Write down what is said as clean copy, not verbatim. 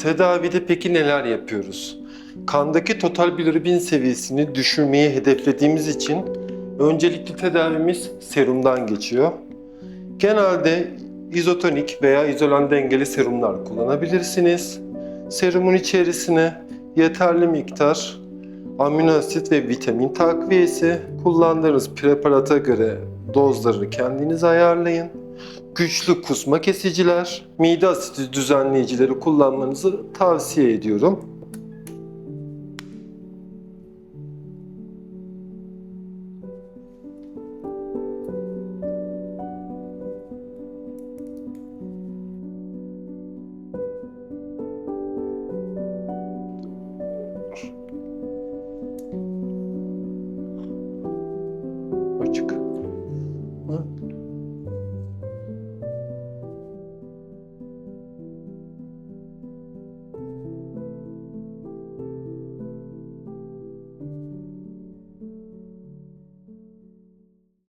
Tedavide peki neler yapıyoruz? Kandaki total bilirubin seviyesini düşürmeyi hedeflediğimiz için öncelikli tedavimiz serumdan geçiyor. Genelde İzotonik veya İzolan dengeli serumlar kullanabilirsiniz. Serumun içerisine yeterli miktar aminoasit ve vitamin takviyesi, kullandığınız preparata göre dozları kendiniz ayarlayın. Güçlü kusma kesiciler, mide asidi düzenleyicileri kullanmanızı tavsiye ediyorum.